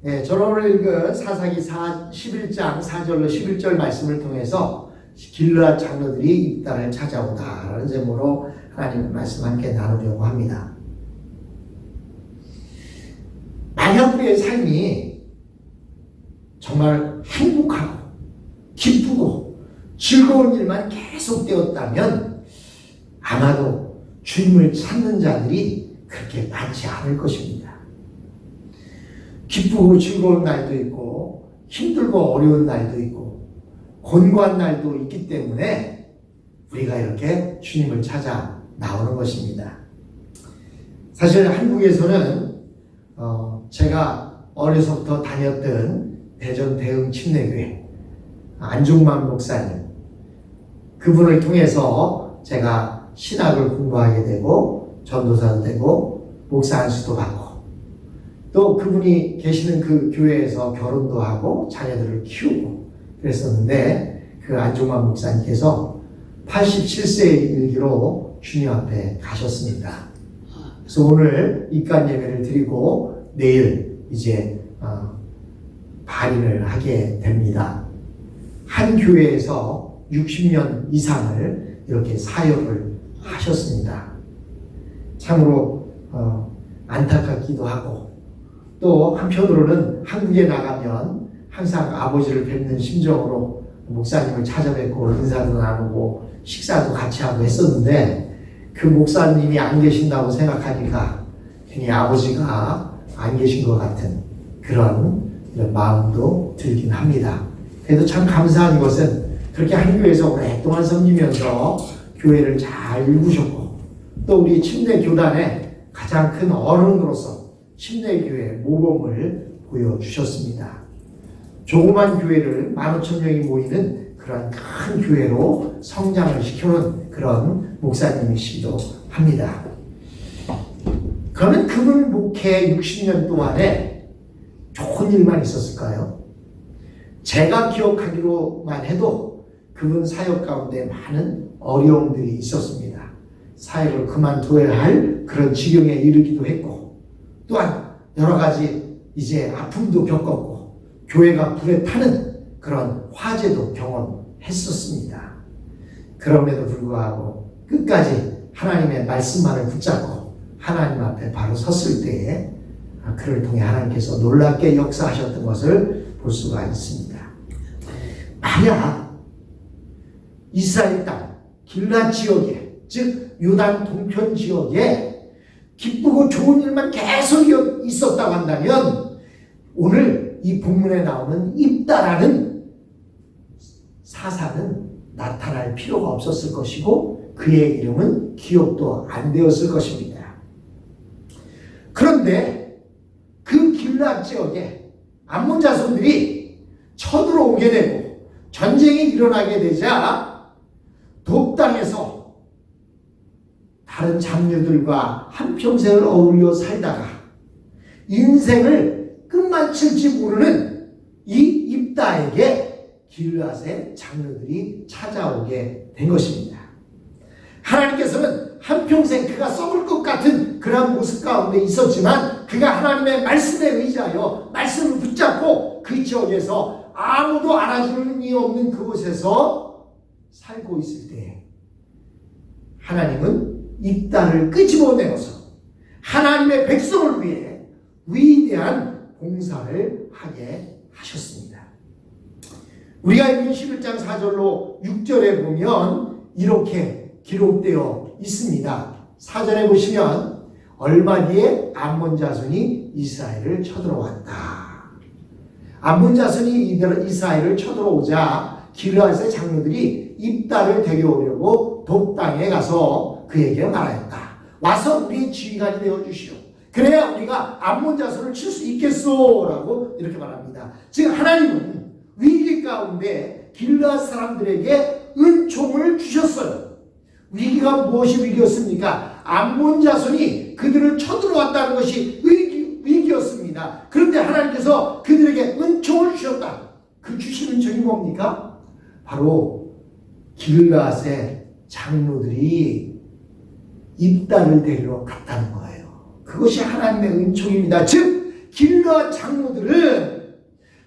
저는 오늘 읽은 사사기 11장 4절로 11절 말씀을 통해서 길르앗 장로들이 입단을 찾아오다 라는 제목으로 하나님의 말씀 함께 나누려고 합니다. 만약 우리의 삶이 정말 행복하고 기쁘고 즐거운 일만 계속되었다면 아마도 주님을 찾는 자들이 그렇게 많지 않을 것입니다. 기쁘고 즐거운 날도 있고 힘들고 어려운 날도 있고 곤고한 날도 있기 때문에 우리가 이렇게 주님을 찾아 나오는 것입니다. 사실 한국에서는 제가 어려서부터 다녔던 대전 대흥 침례교회 안중만 목사님, 그분을 통해서 제가 신학을 공부하게 되고 전도사도 되고 목사 안수도 받고 또 그분이 계시는 그 교회에서 결혼도 하고 자녀들을 키우고 그랬었는데, 그 안중만 목사님께서 87세에 일기로 주님 앞에 가셨습니다. 그래서 오늘 입간 예배를 드리고 내일 이제 발인을 하게 됩니다. 한 교회에서 60년 이상을 이렇게 사역을 하셨습니다. 참으로 안타깝기도 하고, 또 한편으로는 한국에 나가면 항상 아버지를 뵙는 심정으로 목사님을 찾아뵙고 인사도 나누고 식사도 같이 하고 했었는데, 그 목사님이 안 계신다고 생각하니까 괜히 아버지가 안 계신 것 같은 그런 마음도 들긴 합니다. 그래도 참 감사한 것은 그렇게 한 교회에서 오랫동안 섬기면서 교회를 잘 일구셨고, 또 우리 침례교단의 가장 큰 어른으로서 침례교회 모범을 보여주셨습니다. 조그만 교회를 15,000명이 모이는 그런 큰 교회로 성장을 시켜놓은 그런 목사님이시기도 합니다. 그러면 그분 목회 60년 동안에 좋은 일만 있었을까요? 제가 기억하기로만 해도 그분 사역 가운데 많은 어려움들이 있었습니다. 사역을 그만둬야 할 그런 지경에 이르기도 했고, 또한 여러 가지 이제 아픔도 겪었고 교회가 불에 타는 그런 화재도 경험했었습니다. 그럼에도 불구하고 끝까지 하나님의 말씀만을 붙잡고 하나님 앞에 바로 섰을 때에 그를 통해 하나님께서 놀랍게 역사하셨던 것을 볼 수가 있습니다. 만약 이스라엘 땅 길르앗 지역에, 즉 요단 동편 지역에 기쁘고 좋은 일만 계속 있었다고 한다면 오늘 이 본문에 나오는 입다라는 사사는 나타날 필요가 없었을 것이고 그의 이름은 기억도 안 되었을 것입니다. 그런데 그 길르앗 지역에 암몬 자손들이 쳐들어오게 되고 전쟁이 일어나게 되자 돕 땅에서 다른 장녀들과 한평생을 어울려 살다가 인생을 끝마칠지 모르는 이 입다에게 길르앗의 장녀들이 찾아오게 된 것입니다. 하나님께서는 한평생 그가 썩을 것 같은 그런 모습 가운데 있었지만 그가 하나님의 말씀에 의지하여 말씀을 붙잡고 그 지역에서 아무도 알아주는 이 없는 그곳에서 살고 있을 때 하나님은 입다를 끄집어내어서 하나님의 백성을 위해 위대한 봉사를 하게 하셨습니다. 우리가 읽은 11장 4절로 6절에 보면 이렇게 기록되어 있습니다. 4절에 보시면 얼마 뒤에 암몬 자손이 이스라엘을 쳐들어왔다. 암몬 자손이 이스라엘을 쳐들어오자 길르앗의 장로들이 입다를 데려오려고 돕 땅에 가서 그에게 말하였다. 와서 우리의 지휘관이 되어주시오. 그래야 우리가 암몬 자손을 칠 수 있겠소 라고 이렇게 말합니다. 즉 하나님은 위기 가운데 길르앗 사람들에게 은총을 주셨어요. 위기가 무엇이 위기였습니까? 암몬 자손이 그들을 쳐들어왔다는 것이 위기였습니다. 그런데 하나님께서 그들에게 은총을 주셨다. 그 주신 은총이 뭡니까? 바로 길르앗의 장로들이 입다를 데리러 갔다는 거예요. 그것이 하나님의 은총입니다. 즉 길르앗 장로들은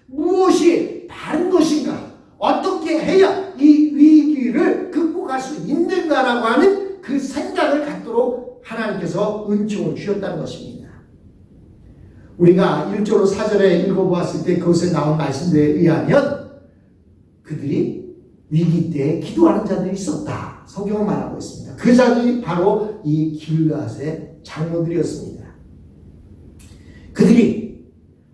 무엇이 바른 것인가, 어떻게 해야 이 위기를 극복할 수 있는가라고 하는 그 생각을 갖도록 하나님께서 은총을 주셨다는 것입니다. 우리가 1절로 4절에 읽어보았을 때 그것에 나온 말씀들에 의하면 그들이 위기 때 기도하는 자들이 있었다, 성경은 말하고 있습니다. 그 자들이 바로 이 길르앗의 장로들이었습니다. 그들이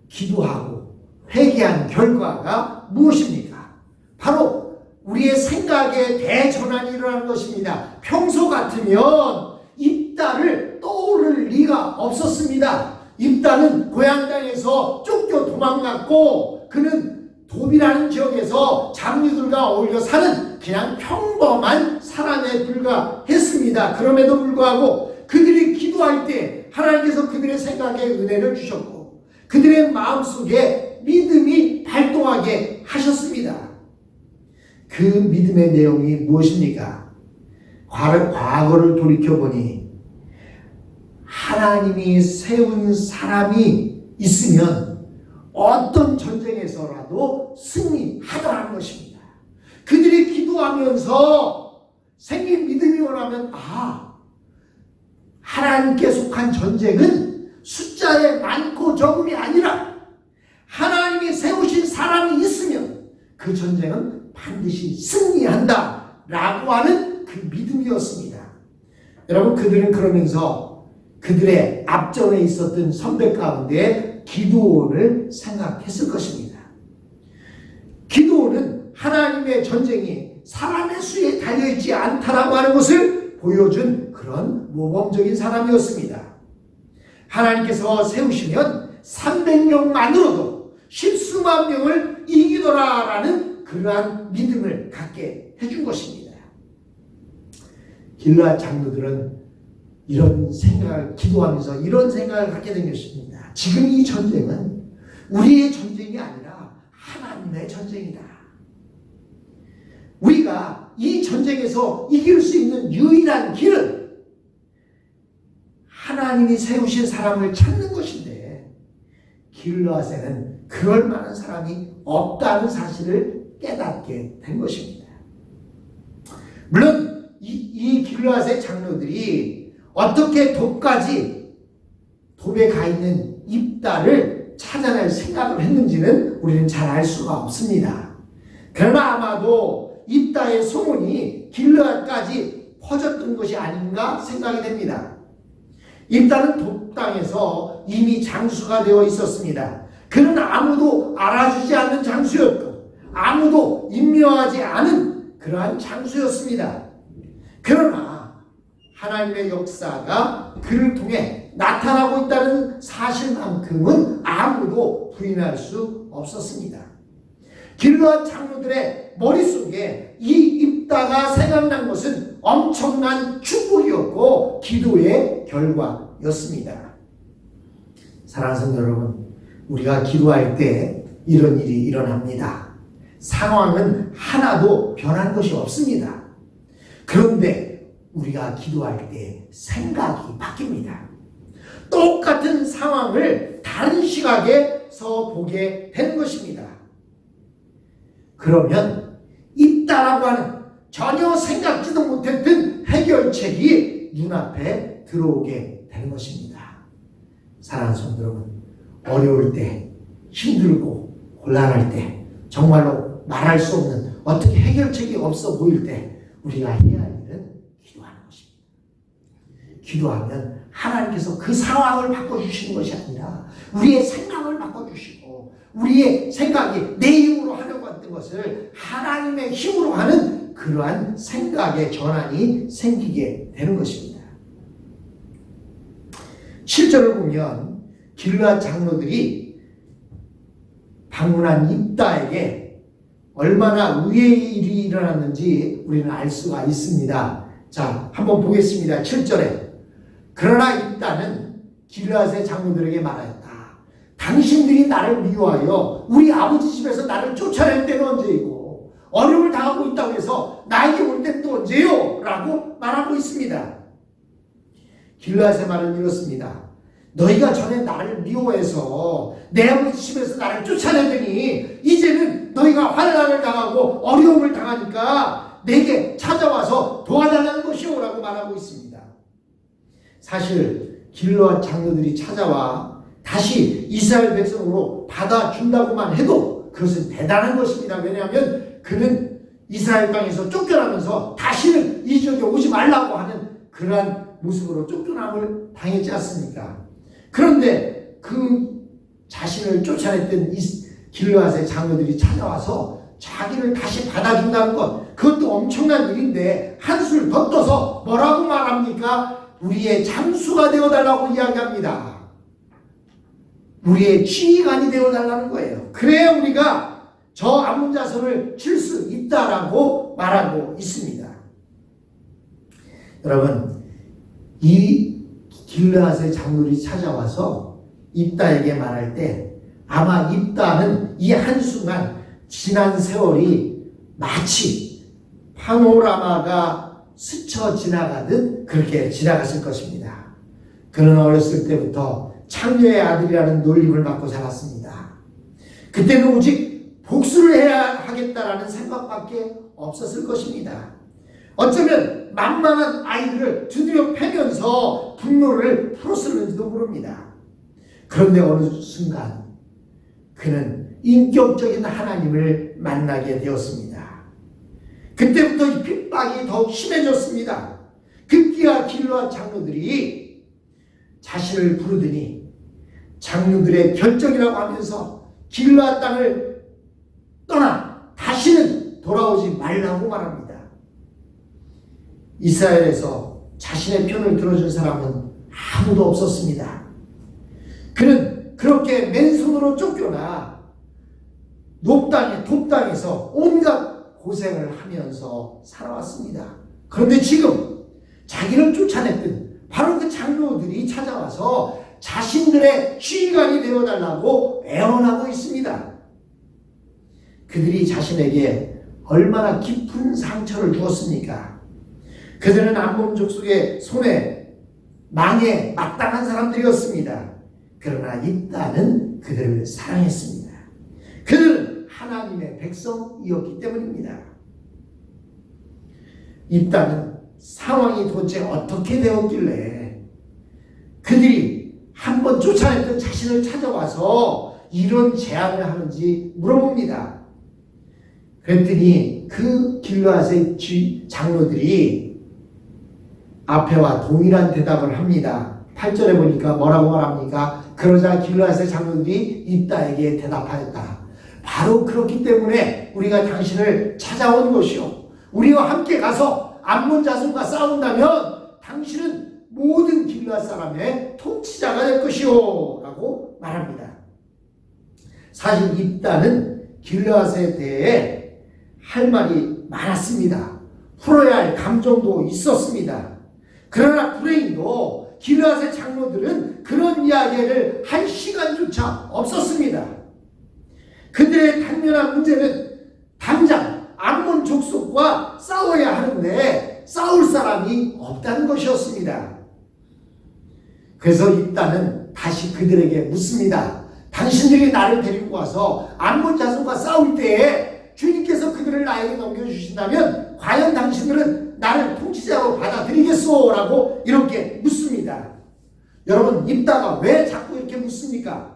기도하고 회개한 결과가 무엇입니까? 바로 우리의 생각에 대전환이 일어나는 것입니다. 평소 같으면 입다를 떠오를 리가 없었습니다. 입다는 고향 땅에서 쫓겨 도망갔고 그는 도비라는 지역에서 장류들과 어울려 사는 그냥 평범한 사람에 불과했습니다. 그럼에도 불구하고 그들이 기도할 때 하나님께서 그들의 생각에 은혜를 주셨고 그들의 마음속에 믿음이 발동하게 하셨습니다. 그 믿음의 내용이 무엇입니까? 과거를 돌이켜보니 하나님이 세운 사람이 있으면 어떤 전쟁에서라도 승리하더라는 것입니다. 그들이 기도하면서 생긴 믿음이 원하면 하나님께 속한 전쟁은 숫자에 많고 적음이 아니라 하나님이 세우신 사람이 있으면 그 전쟁은 반드시 승리한다 라고 하는 그 믿음이었습니다. 여러분, 그들은 그러면서 그들의 앞전에 있었던 선배 가운데 기드온을 생각했을 것입니다. 기드온은 하나님의 전쟁이 사람의 수에 달려있지 않다라고 하는 것을 보여준 그런 모범적인 사람이었습니다. 하나님께서 세우시면 300명만으로도 십수만 명을 이기더라라는 그러한 믿음을 갖게 해준 것입니다. 길르앗 장로들은 이런 생각을 기도하면서 이런 생각을 갖게 된 것입니다. 지금 이 전쟁은 우리의 전쟁이 아니라 하나님의 전쟁이다. 우리가 이 전쟁에서 이길 수 있는 유일한 길은 하나님이 세우신 사람을 찾는 것인데 길르앗에는 그럴 만한 사람이 없다는 사실을 깨닫게 된 것입니다. 물론 이 길르앗의 장로들이 어떻게 돕에 가 있는 입다를 찾아낼 생각을 했는지는 우리는 잘 알 수가 없습니다. 그러나 아마도 입다의 소문이 길르앗까지 퍼졌던 것이 아닌가 생각이 됩니다. 입다는 돕 땅에서 이미 장수가 되어 있었습니다. 그는 아무도 알아주지 않는 장수였고 아무도 임명하지 않은 그러한 장수였습니다. 그러나 하나님의 역사가 그를 통해 나타나고 있다는 사실만큼은 아무도 부인할 수 없었습니다. 길르앗 장로들의 머릿속에 이 입다가 생각난 것은 엄청난 축복이었고 기도의 결과였습니다. 사랑하는 성도 여러분, 우리가 기도할 때 이런 일이 일어납니다. 상황은 하나도 변한 것이 없습니다. 그런데 우리가 기도할 때 생각이 바뀝니다. 똑같은 상황을 다른 시각에서 보게 되는 것입니다. 그러면 입다라고 하는 전혀 생각지도 못했던 해결책이 눈앞에 들어오게 되는 것입니다. 사랑하는 성도 여러분, 어려울 때, 힘들고 곤란할 때, 정말로 말할 수 없는 어떻게 해결책이 없어 보일 때 우리가 해야 할 일은 기도하는 것입니다. 기도하면 하나님께서 그 상황을 바꿔주시는 것이 아니라 우리의 생각을 바꿔주시고 우리의 생각이 내 힘으로 하려고 했던 것을 하나님의 힘으로 하는 그러한 생각의 전환이 생기게 되는 것입니다. 7절을 보면 길르앗 장로들이 방문한 입다에게 얼마나 의외의 일이 일어났는지 우리는 알 수가 있습니다. 자, 한번 보겠습니다. 7절에 그러나 입다는 길르앗의 장로들에게 말하였다. 당신들이 나를 미워하여 우리 아버지 집에서 나를 쫓아낼 때는 언제이고 어려움을 당하고 있다고 해서 나에게 올 때는 또 언제요? 라고 말하고 있습니다. 길르앗의 말은 이렇습니다. 너희가 전에 나를 미워해서 내 아버지 집에서 나를 쫓아내더니 이제는 너희가 환난을 당하고 어려움을 당하니까 내게 찾아와서 도와달라는 것이오라고 말하고 있습니다. 사실 길르앗 장로들이 찾아와 다시 이스라엘 백성으로 받아준다고만 해도 그것은 대단한 것입니다. 왜냐하면 그는 이스라엘 땅에서 쫓겨나면서 다시는 이 지역에 오지 말라고 하는 그러한 모습으로 쫓겨남을 당했지 않습니까? 그런데 그 자신을 쫓아냈던 길르앗의 장로들이 찾아와서 자기를 다시 받아준다는 것, 그것도 엄청난 일인데 한술 더 떠서 뭐라고 말합니까? 우리의 장수가 되어달라고 이야기합니다. 우리의 지휘관이 되어달라는 거예요. 그래야 우리가 저 암몬 자손을 칠 수 있다라고 말하고 있습니다. 여러분, 이 길르앗의 장로들이 찾아와서 입다에게 말할 때 아마 입다는 이 한순간 지난 세월이 마치 파노라마가 스쳐 지나가듯 그렇게 지나갔을 것입니다. 그는 어렸을 때부터 창녀의 아들이라는 놀림을 받고 살았습니다. 그때는 오직 복수를 해야 하겠다라는 생각밖에 없었을 것입니다. 어쩌면 만만한 아이들을 두드려 패면서 분노를 풀었을는지도 모릅니다. 그런데 어느 순간 그는 인격적인 하나님을 만나게 되었습니다. 그때부터 이 핍박이 더욱 심해졌습니다. 급기야 길르앗 장로들이 자신을 부르더니 장로들의 결정이라고 하면서 길르앗 땅을 떠나 다시는 돌아오지 말라고 말합니다. 이스라엘에서 자신의 편을 들어준 사람은 아무도 없었습니다. 그는 그렇게 맨손으로 쫓겨나 높당에 톱당에서 온갖 고생을 하면서 살아왔습니다. 그런데 지금 자기를 쫓아냈던 바로 그 장로들이 찾아와서 자신들의 지휘관이 되어달라고 애원하고 있습니다. 그들이 자신에게 얼마나 깊은 상처를 주었습니까? 그들은 암몬 족속의 손에 망에 마땅한 사람들이었습니다. 그러나 입다는 그들을 사랑했습니다. 그들은 하나님의 백성이었기 때문입니다. 입다는 상황이 도대체 어떻게 되었길래 그들이 한번 쫓아냈던 자신을 찾아와서 이런 제안을 하는지 물어봅니다. 그랬더니 그 길르앗의 장로들이 앞에와 동일한 대답을 합니다. 8절에 보니까 뭐라고 말합니까? 그러자 길르앗의 장로들이 입다에게 대답하였다. 바로 그렇기 때문에 우리가 당신을 찾아온 것이요, 우리와 함께 가서 암몬 자손과 싸운다면 당신은 모든 길르앗 사람의 통치자가 될 것이요 라고 말합니다. 사실 입다는 길르앗에 대해 할 말이 많았습니다. 풀어야 할 감정도 있었습니다. 그러나 불행히도 길르앗의 장로들은 그런 이야기를 할 시간조차 없었습니다. 그들의 당면한 문제는 당장 암몬 족속과 싸워야 하는데 싸울 사람이 없다는 것이었습니다. 그래서 입다는 다시 그들에게 묻습니다. 당신들이 나를 데리고 와서 암몬 자손과 싸울 때에 주님께서 그들을 나에게 넘겨주신다면 과연 당신들은 나를 통치자로 받아들이겠소? 라고 이렇게 묻습니다. 여러분, 입다가 왜 자꾸 이렇게 묻습니까?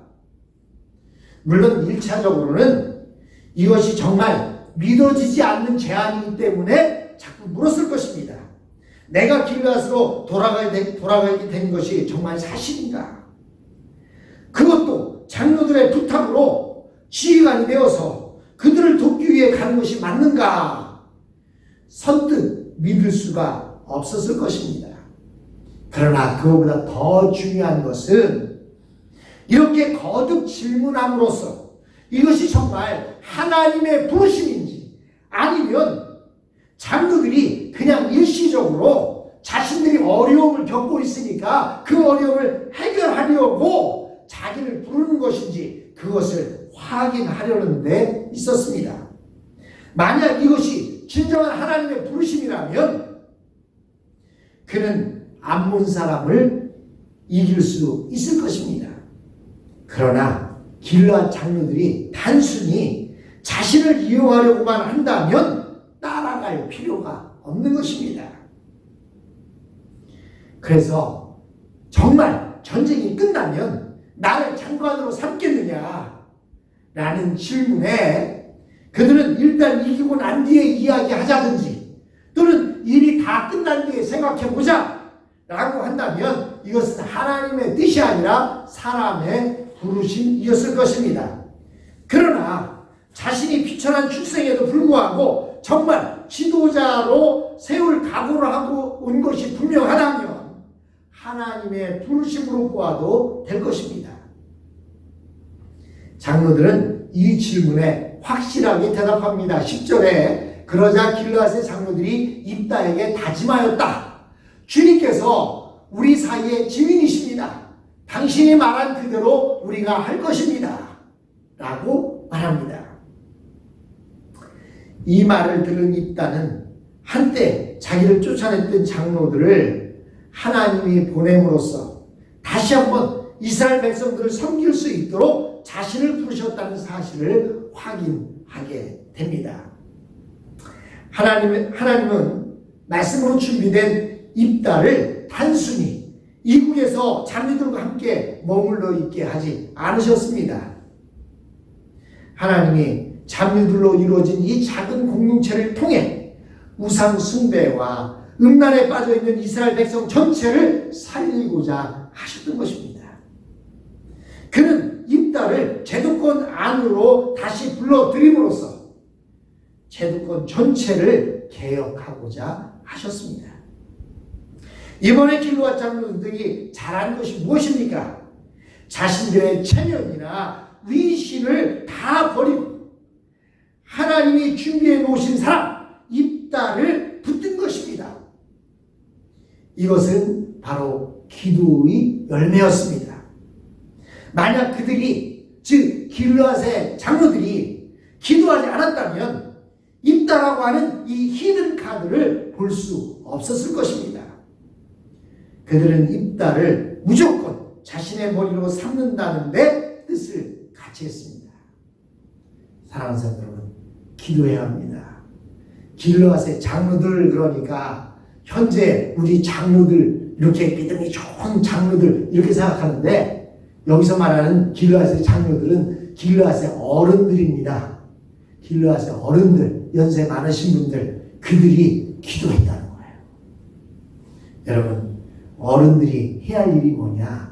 물론 1차적으로는 이것이 정말 믿어지지 않는 제안이기 때문에 자꾸 물었을 것입니다. 내가 길르앗으로 돌아가게 된 것이 정말 사실인가? 그것도 장로들의 부탁으로 지휘관이 되어서 그들을 돕기 위해 가는 것이 맞는가? 선뜻 믿을 수가 없었을 것입니다. 그러나 그거보다 더 중요한 것은 이렇게 거듭 질문함으로써 이것이 정말 하나님의 부르심인지 아니면 장로들이 그냥 일시적으로 자신들이 어려움을 겪고 있으니까 그 어려움을 해결하려고 자기를 부르는 것인지 그것을 확인하려는 데 있었습니다. 만약 이것이 진정한 하나님의 부르심이라면 그는 암몬 사람을 이길 수 있을 것입니다. 그러나 길르앗 장로들이 단순히 자신을 이용하려고만 한다면 따라갈 필요가 없는 것입니다. 그래서 정말 전쟁이 끝나면 나를 장관으로 삼겠느냐 라는 질문에 그들은 일단 이기고 난 뒤에 이야기하자든지 또는 일이 다 끝난 뒤에 생각해보자 라고 한다면 이것은 하나님의 뜻이 아니라 사람의 부르심이었을 것입니다. 그러나 자신이 비천한 출생에도 불구하고 정말 지도자로 세울 각오를 하고 온 것이 분명하다면 하나님의 부르심으로 보아도 될 것입니다. 장로들은 이 질문에 확실하게 대답합니다. 10절에 그러자 길르앗의 장로들이 입다에게 다짐하였다. 주님께서 우리 사이의 증인이십니다. 당신이 말한 그대로 우리가 할 것입니다. 라고 말합니다. 이 말을 들은 입다는 한때 자기를 쫓아냈던 장로들을 하나님이 보냄으로써 다시 한번 이스라엘 백성들을 섬길 수 있도록 자신을 부르셨다는 사실을 확인하게 됩니다. 하나님은 말씀으로 준비된 입다를 단순히 이국에서 장로들과 함께 머물러 있게 하지 않으셨습니다. 하나님이 장로들로 이루어진 이 작은 공동체를 통해 우상 숭배와 음란에 빠져있는 이스라엘 백성 전체를 살리고자 하셨던 것입니다. 그는 입다를 제도권 안으로 다시 불러들임으로써 제도권 전체를 개혁하고자 하셨습니다. 이번에 길르앗 장로들이 잘한 것이 무엇입니까? 자신들의 체면이나 위신을 다 버리고 하나님이 준비해 놓으신 사람 입다를 붙든 것입니다. 이것은 바로 기도의 열매였습니다. 만약 그들이 즉 길르앗의 장로들이 기도하지 않았다면 입다라고 하는 이 히든 카드를 볼 수 없었을 것입니다. 그들은 입다를 무조건 자신의 머리로 삼는다는 데 뜻을 같이 했습니다. 사랑하는 사람 여러분, 기도해야 합니다. 길르앗의 장로들, 그러니까 현재 우리 장로들, 이렇게 믿음이 좋은 장로들 이렇게 생각하는데 여기서 말하는 길르앗의 장로들은 길르앗의 어른들입니다. 길르앗의 어른들, 연세 많으신 분들, 그들이 기도했다는 거예요. 여러분, 어른들이 해야 할 일이 뭐냐?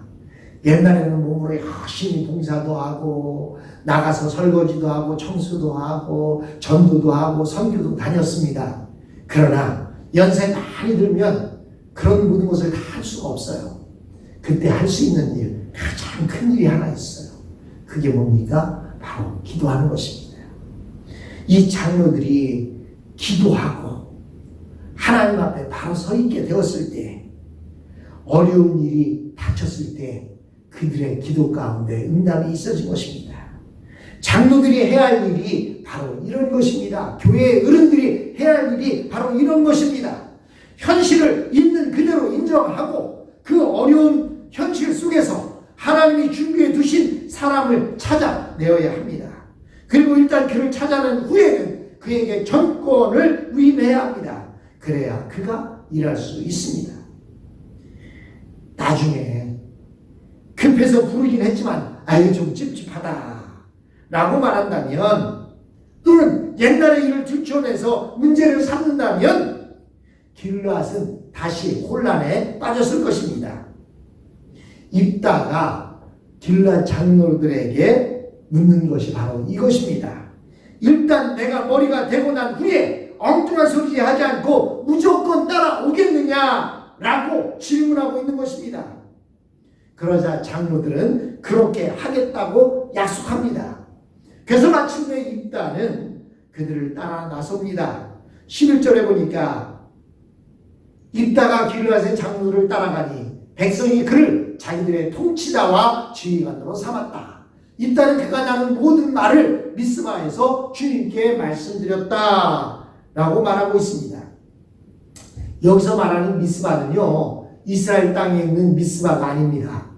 옛날에는 몸으로 열심히 봉사도 하고 나가서 설거지도 하고 청소도 하고 전도도 하고 선교도 다녔습니다. 그러나 연세 많이 들면 그런 모든 것을 다 할 수가 없어요. 그때 할 수 있는 일, 가장 큰 일이 하나 있어요. 그게 뭡니까? 바로 기도하는 것입니다. 이 장로들이 기도하고 하나님 앞에 바로 서 있게 되었을 때, 어려운 일이 닥쳤을 때 그들의 기도 가운데 응답이 있어진 것입니다. 장로들이 해야 할 일이 바로 이런 것입니다. 교회의 어른들이 해야 할 일이 바로 이런 것입니다. 현실을 있는 그대로 인정하고 그 어려운 현실 속에서 하나님이 준비해 두신 사람을 찾아내어야 합니다. 그리고 일단 그를 찾아낸 후에는 그에게 전권을 위임해야 합니다. 그래야 그가 일할 수 있습니다. 나중에 급해서 부르긴 했지만 아유 좀 찝찝하다 라고 말한다면, 또는 옛날의 일을 들춰내서 문제를 삼는다면 길르앗은 다시 혼란에 빠졌을 것입니다. 입다가 길르앗 장로들에게 묻는 것이 바로 이것입니다. 일단 내가 머리가 되고 난 후에 엉뚱한 소리 하지 않고 무조건 따라오겠느냐 라고 질문하고 있는 것입니다. 그러자 장로들은 그렇게 하겠다고 약속합니다. 그래서 마침내 입다는 그들을 따라 나섭니다. 11절에 보니까 입다가 길르앗의 장로들을 따라가니 백성이 그를 자기들의 통치자와 지휘관으로 삼았다. 입다는 그가 나눈 모든 말을 미스바에서 주님께 말씀드렸다 라고 말하고 있습니다. 여기서 말하는 미스바는요, 이스라엘 땅에 있는 미스바가 아닙니다.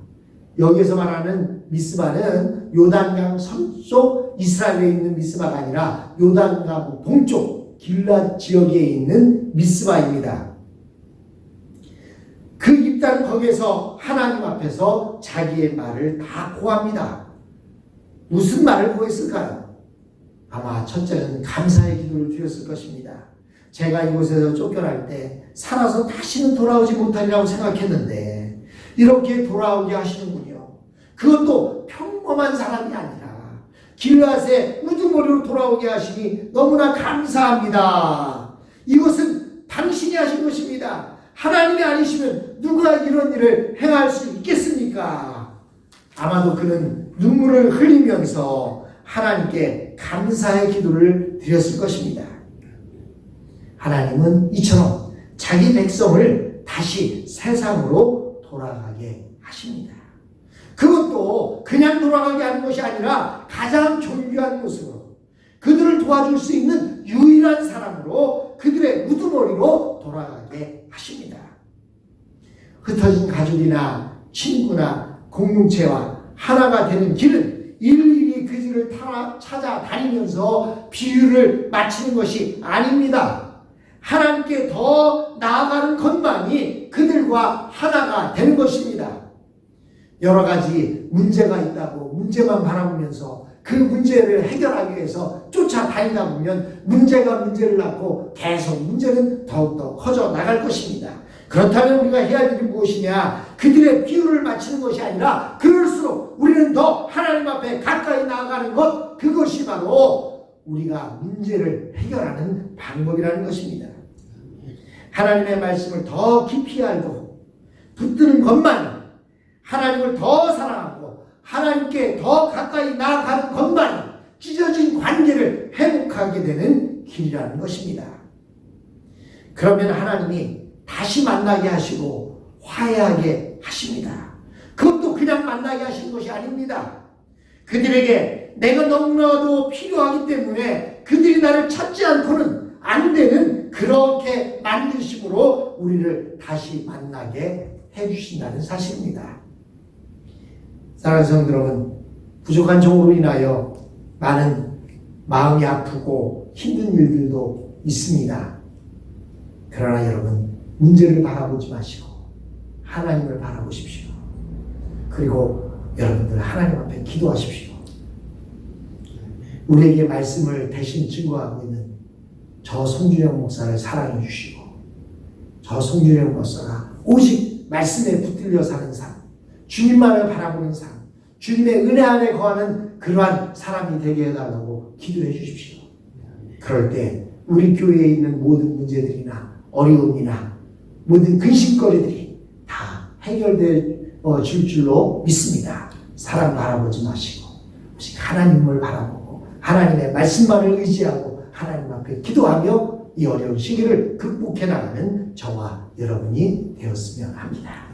여기서 말하는 미스바는 요단강 서쪽 이스라엘에 있는 미스바가 아니라 요단강 동쪽 길앗 지역에 있는 미스바입니다. 그 입다는 거기에서 하나님 앞에서 자기의 말을 다 고합니다. 무슨 말을 고했을까요? 아마 첫째는 감사의 기도를 드렸을 것입니다. 제가 이곳에서 쫓겨날 때 살아서 다시는 돌아오지 못하리라고 생각했는데 이렇게 돌아오게 하시는군요. 그것도 평범한 사람이 아니라 길앗의 우두머리로 돌아오게 하시니 너무나 감사합니다. 이것은 당신이 하신 것입니다. 하나님이 아니시면 누가 이런 일을 행할 수 있겠습니까? 아마도 그는 눈물을 흘리면서 하나님께 감사의 기도를 드렸을 것입니다. 하나님은 이처럼 자기 백성을 다시 세상으로 돌아가게 하십니다. 그것도 그냥 돌아가게 하는 것이 아니라 가장 존귀한 모습으로 그들을 도와줄 수 있는 유일한 사람으로 그들의 우두머리로 돌아가게 하십니다. 흩어진 가족이나 친구나 공동체와 하나가 되는 길은 일일이 그 길을 찾아다니면서 비유를 마치는 것이 아닙니다. 하나님께 더 나아가는 것만이 그들과 하나가 되는 것입니다. 여러 가지 문제가 있다고 문제만 바라보면서 그 문제를 해결하기 위해서 쫓아다니다 보면 문제가 문제를 낳고 계속 문제는 더욱더 커져 나갈 것입니다. 그렇다면 우리가 해야 할 일이 무엇이냐? 그들의 비유를 맞추는 것이 아니라 그럴수록 우리는 더 하나님 앞에 가까이 나아가는 것, 그것이 바로 우리가 문제를 해결하는 방법이라는 것입니다. 하나님의 말씀을 더 깊이 알고 붙드는 것만, 하나님을 더 사랑하고 하나님께 더 가까이 나아가는 것만 찢어진 관계를 회복하게 되는 길이라는 것입니다. 그러면 하나님이 다시 만나게 하시고 화해하게 하십니다. 그것도 그냥 만나게 하시는 것이 아닙니다. 그들에게 내가 너무나도 필요하기 때문에 그들이 나를 찾지 않고는 안 되는 그렇게 만드심으로 우리를 다시 만나게 해주신다는 사실입니다. 사랑하는 성도 여러분, 부족한 종으로 인하여 많은 마음이 아프고 힘든 일들도 있습니다. 그러나 여러분, 문제를 바라보지 마시고 하나님을 바라보십시오. 그리고 여러분들 하나님 앞에 기도하십시오. 우리에게 말씀을 대신 증거하고 있는 저 송준영 목사를 사랑해 주시고, 저 송준영 목사가 오직 말씀에 붙들려 사는 삶, 주님만을 바라보는 삶, 주님의 은혜 안에 거하는 그러한 사람이 되게 해달라고 기도해 주십시오. 그럴 때 우리 교회에 있는 모든 문제들이나 어려움이나 모든 근심거리들이 다 해결될 줄 줄로 믿습니다. 사람 바라보지 마시고 오직 하나님을 바라보고 하나님의 말씀만을 의지하고 하나님 앞에 기도하며 이 어려운 시기를 극복해 나가는 저와 여러분이 되었으면 합니다.